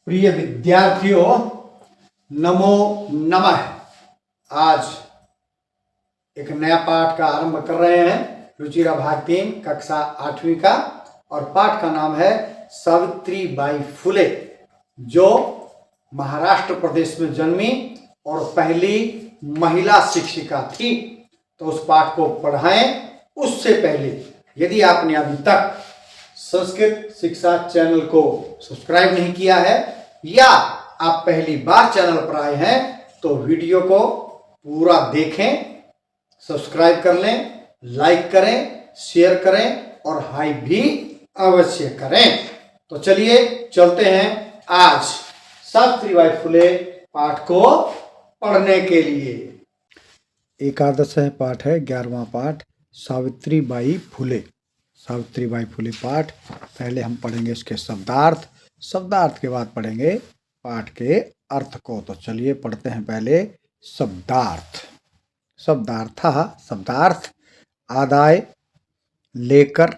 प्रिय विद्यार्थियों, नमो नमः। आज एक नया पाठ का आरंभ कर रहे हैं। रुचिरा भाग 3 कक्षा 8वीं का, और पाठ का नाम है सावित्रीबाई फुले, जो महाराष्ट्र प्रदेश में जन्मी और पहली महिला शिक्षिका थी। तो उस पाठ को पढ़ाएं। उससे पहले यदि आपने अभी तक संस्कृत शिक्षा चैनल को सब्सक्राइब नहीं किया है या आप पहली बार चैनल पर आए हैं तो वीडियो को पूरा देखें, सब्सक्राइब कर लें, लाइक करें, शेयर करें और हाई भी अवश्य करें। तो चलिए चलते हैं आज सावित्रीबाई फुले पाठ को पढ़ने के लिए। एकादश पाठ है, 11वां पाठ सावित्रीबाई फुले। सावित्रीबाई फुले पाठ पहले हम पढ़ेंगे इसके शब्दार्थ, शब्दार्थ के बाद पढ़ेंगे पाठ के अर्थ को। तो चलिए पढ़ते हैं पहले शब्दार्थ। शब्दार्थ आदाय, लेकर,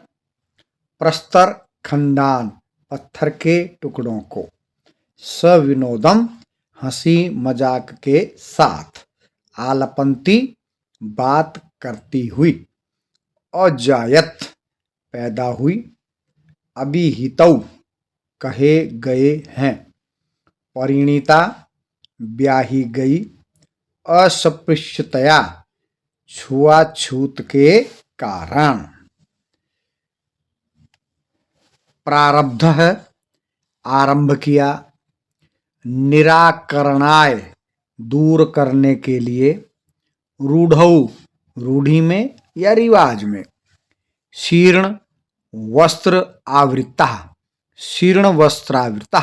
प्रस्तर खंडान, पत्थर के टुकड़ों को, सविनोदम हंसी मजाक के साथ, आलपंती बात करती हुई, अजायत पैदा हुई, अभिहितौ कहे गए हैं, परिणीता ब्याही गई, अस्पृश्यतया छुआछूत के कारण, प्रारब्ध है आरंभ किया, निराकरणाय दूर करने के लिए, रूढ़ौ रूढ़ी में या रिवाज में, शीर्ण वस्त्र आवृत्ता, शीर्ण वस्त्रावृत्ता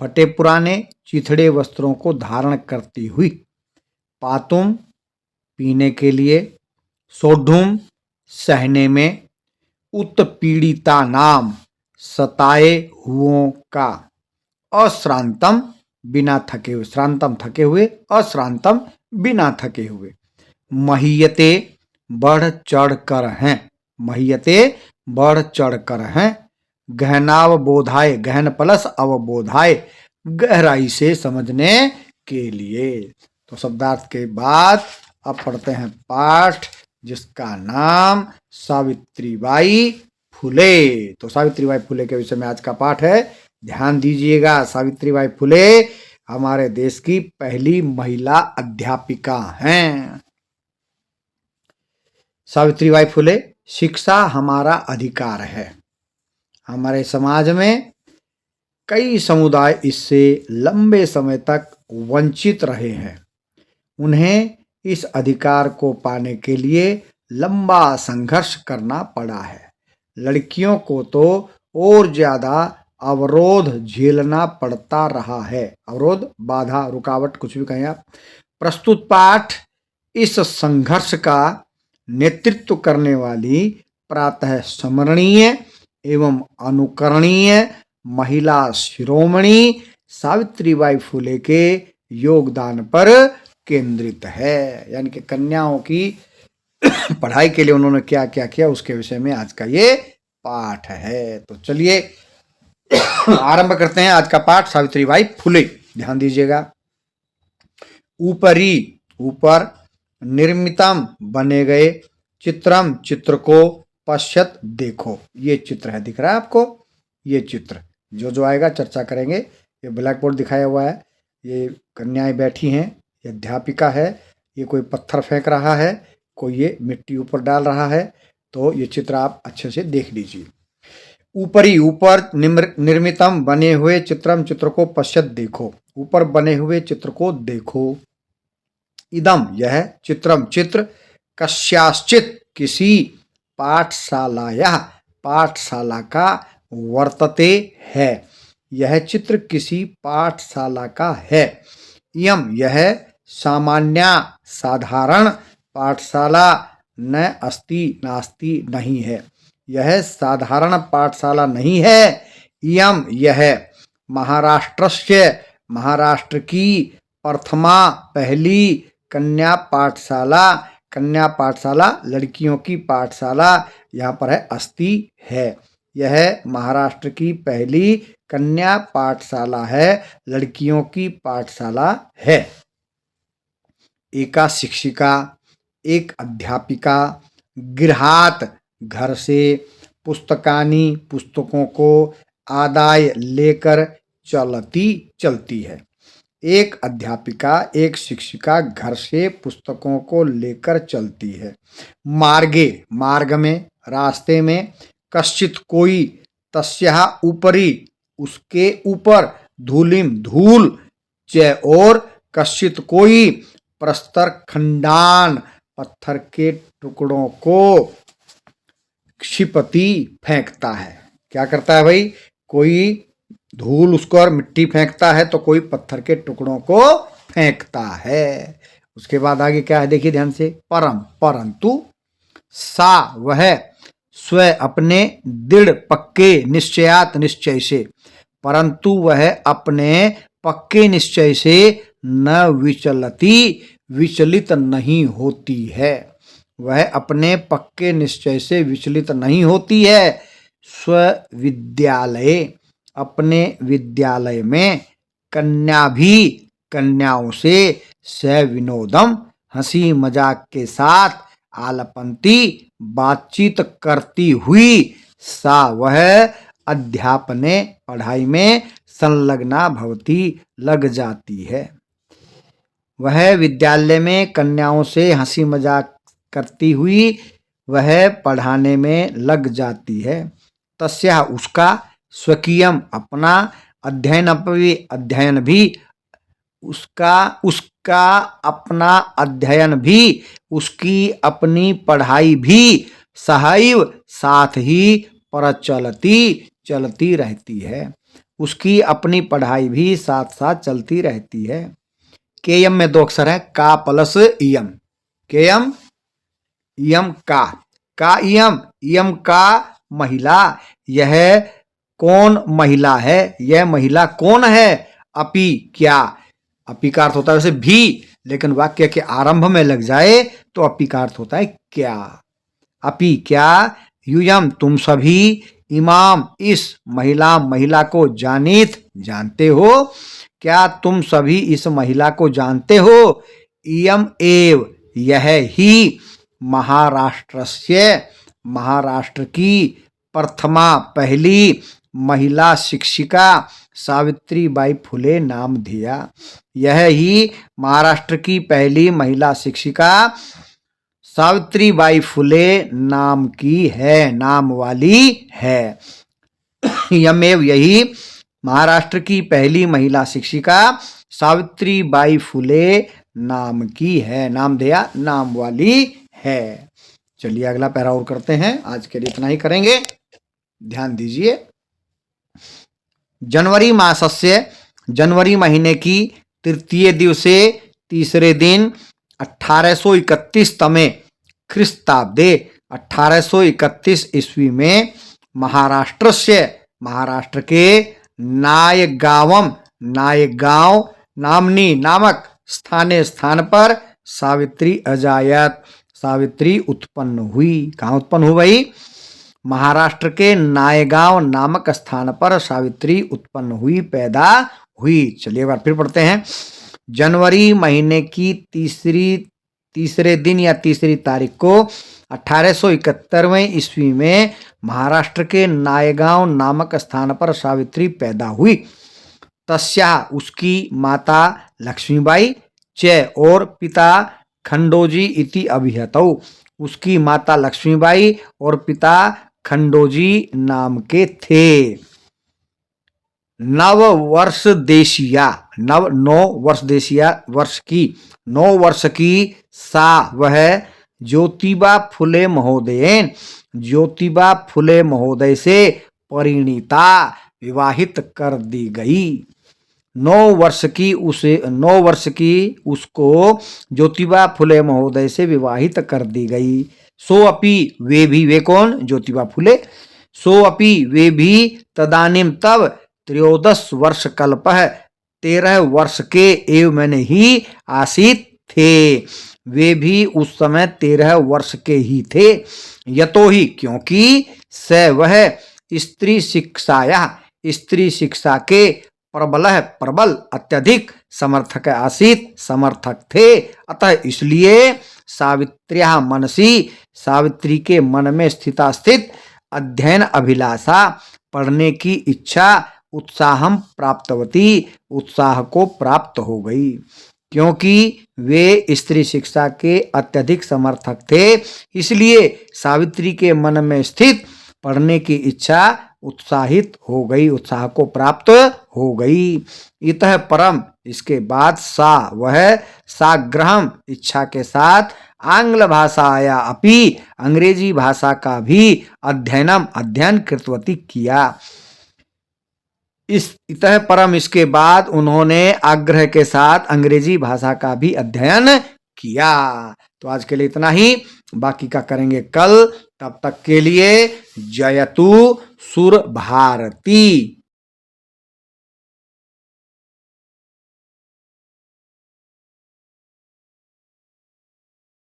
फटे पुराने चिथड़े वस्त्रों को धारण करती हुई, पातुम पीने के लिए, सोढ़ुम सहने में, उत्पीड़िता नाम सताए हुओं का, अश्रांतम बिना थके हुए, श्रांतम थके हुए, अश्रांतम बिना थके हुए, महीयते बढ़ चढ़ कर हैं, महीयते बढ़ चढ़ कर हैं, गहनावबोधाय, गहन प्लस अवबोधाय गहराई से समझने के लिए। तो शब्दार्थ के बाद अब पढ़ते हैं पाठ, जिसका नाम सावित्रीबाई फुले। तो सावित्रीबाई फुले के विषय में आज का पाठ है, ध्यान दीजिएगा। सावित्रीबाई फुले हमारे देश की पहली महिला अध्यापिका हैं। सावित्रीबाई फुले, शिक्षा हमारा अधिकार है। हमारे समाज में कई समुदाय इससे लंबे समय तक वंचित रहे हैं। उन्हें इस अधिकार को पाने के लिए लंबा संघर्ष करना पड़ा है। लड़कियों को तो और ज्यादा अवरोध झेलना पड़ता रहा है। अवरोध, बाधा, रुकावट, कुछ भी कहें आप। प्रस्तुत पाठ इस संघर्ष का नेतृत्व करने वाली प्रातः स्मरणीय एवं अनुकरणीय महिला शिरोमणि सावित्रीबाई फुले के योगदान पर केंद्रित है। यानी कि कन्याओं की पढ़ाई के लिए उन्होंने क्या क्या किया उसके विषय में आज का ये पाठ है। तो चलिए आरंभ करते हैं आज का पाठ, सावित्रीबाई फुले। ध्यान दीजिएगा। ऊपरी, ऊपर, निर्मितम बने गए, चित्रम चित्र को, पश्यत देखो, ये चित्र है, दिख रहा है आपको? ये चित्र जो जो आएगा चर्चा करेंगे। ये ब्लैक बोर्ड दिखाया हुआ है, ये कन्याएं बैठी हैं, ये अध्यापिका है, ये कोई पत्थर फेंक रहा है, कोई ये मिट्टी ऊपर डाल रहा है। तो ये चित्र आप अच्छे से देख लीजिए। ऊपरी, ऊपर, निर्मितम बने हुए, चित्रम चित्र को, पश्यत देखो, ऊपर बने हुए चित्र को देखो, इदम यह, चित्रम चित्र, कस्याश्चित किसी, पाठशालाया पाठशाला का, वर्तते है यह चित्र किसी पाठशाला का है, इयम यह, सामान्या साधारण, पाठशाला न अस्ति नास्ति नहीं है, यह साधारण पाठशाला नहीं है, इयम यह, महाराष्ट्रस्य महाराष्ट्र की, प्रथमा पहली, कन्या पाठशाला, कन्या पाठशाला लड़कियों की पाठशाला, यहाँ पर है अस्ति है, यह महाराष्ट्र की पहली कन्या पाठशाला है, लड़कियों की पाठशाला है। एका शिक्षिका, एक अध्यापिका, गृहात घर से, पुस्तकानी पुस्तकों को आदाय लेकर चलती है। एक अध्यापिका, एक शिक्षिका घर से पुस्तकों को लेकर चलती है। मार्गे, मार्ग में, रास्ते में, कश्चित कोई, तस्याः उपरि, उसके ऊपर, धूलिम धूल, च और, कश्चित कोई, प्रस्तर खंडान, पत्थर के टुकड़ों को, क्षिपति फेंकता है। क्या करता है भाई? कोई धूल उसको और मिट्टी फेंकता है तो कोई पत्थर के टुकड़ों को फेंकता है। उसके बाद आगे क्या है देखिए ध्यान से, परम, परंतु, सा वह, स्व अपने, दृढ़ पक्के, निश्चयात निश्चय से, परंतु वह अपने पक्के निश्चय से न विचलती, विचलित नहीं होती है। वह अपने पक्के निश्चय से विचलित नहीं होती है। स्वविद्यालय, अपने विद्यालय में, कन्या भी, कन्याओं से, सविनोदम, हंसी मजाक के साथ, आलपंती, बातचीत करती हुई, सा वह, अध्यापने, पढ़ाई में, संलग्ना भवती, लग जाती है। वह विद्यालय में कन्याओं से हंसी मजाक करती हुई वह पढ़ाने में लग जाती है। तस्या उसका, स्वकीयम अपना, अध्ययन भी, उसका अपना अध्ययन भी, उसकी अपनी पढ़ाई भी, सहैव साथ ही, परचलती, चलती रहती है। उसकी अपनी पढ़ाई भी साथ साथ चलती रहती है। केयम में दो अक्षर है, का प्लस इयम। केयम, इयम का इयम, इयम का महिला, यह कौन महिला है, यह महिला कौन है। अपि क्या, अपि का अर्थ होता है वैसे भी, लेकिन वाक्य के आरंभ में लग जाए तो अपि का अर्थ होता है क्या। अपि क्या, यूयम तुम सभी, इमाम इस, महिला को, जानीत जानते हो, क्या तुम सभी इस महिला को जानते हो। इयम एव यह ही, महाराष्ट्रस्य, महाराष्ट्र की, प्रथमा पहली, महिला शिक्षिका, सावित्रीबाई फुले नाम दिया। यह ही महाराष्ट्र की पहली महिला शिक्षिका सावित्रीबाई फुले नाम की है, नाम वाली है। यमेव यही, महाराष्ट्र की पहली महिला शिक्षिका सावित्रीबाई फुले नाम की है, नाम दिया, नाम वाली है। चलिए अगला पैरा और करते हैं, आज के लिए इतना ही करेंगे। ध्यान दीजिए, जनवरी मासस्य, जनवरी महीने की तृतीय दिवसे, तीसरे दिन, 1831 तमे ख्रिस्ताब्दे, 1831 ईस्वी में, महाराष्ट्र से, महाराष्ट्र के, नायगांवम, नायगांव नामनी, नामक स्थान पर, सावित्री अजायत, सावित्री उत्पन्न हुई। कहाँ उत्पन्न हुई भाई? महाराष्ट्र के नायगांव नामक स्थान पर सावित्री उत्पन्न हुई, पैदा हुई। चलिए एक बार फिर पढ़ते हैं। जनवरी महीने की तीसरे दिन या तीसरी तारीख को 1871वें ईस्वी में महाराष्ट्र के नायगांव नामक स्थान पर सावित्री पैदा हुई। तस्या उसकी माता लक्ष्मीबाई, च और पिता खंडोजी इति अभिहतौ, उसकी माता लक्ष्मीबाई और पिता खंडोजी नाम के थे। नौ वर्ष देशिया, नौ वर्ष की सा वह, ज्योतिबा फुले महोदयन, ज्योतिबा फुले महोदय से, परिणीता, विवाहित कर दी गई। 9 वर्ष की उसको ज्योतिबा फुले महोदय से विवाहित कर दी गई। सो अपि वे भी, वे कौन? ज्योतिबा फुले। सो अपि वे भी, तदानीम तब, 13 वर्ष कल्पः, 13 वर्ष के, एवं मैंने ही, आसित थे, वे भी उस समय 13 वर्ष के ही थे। यतो ही क्योंकि, स वह, स्त्री शिक्षाया, स्त्री शिक्षा के प्रबल अत्यधिक समर्थक आसीत समर्थक थे। अतः इसलिए सावित्र्याः मनसि सावित्री के मन में स्थित अध्ययन अभिलाषा पढ़ने की इच्छा उत्साहम प्राप्तवती उत्साह को प्राप्त हो गई। क्योंकि वे स्त्री शिक्षा के अत्यधिक समर्थक थे, इसलिए सावित्री के मन में स्थित पढ़ने की इच्छा उत्साहित हो गई, उत्साह को प्राप्त हो गई। इतः परम, इसके बाद सा वह साग्रहम इच्छा के साथ आंग्ल भाषाया अपि अंग्रेजी भाषा का भी अध्ययन कृतवती किया। इस इतः परम, इसके बाद उन्होंने आग्रह के साथ अंग्रेजी भाषा का भी अध्ययन किया। तो आज के लिए इतना ही, बाकी का करेंगे कल। तब तक के लिए जयतु सुर भारती।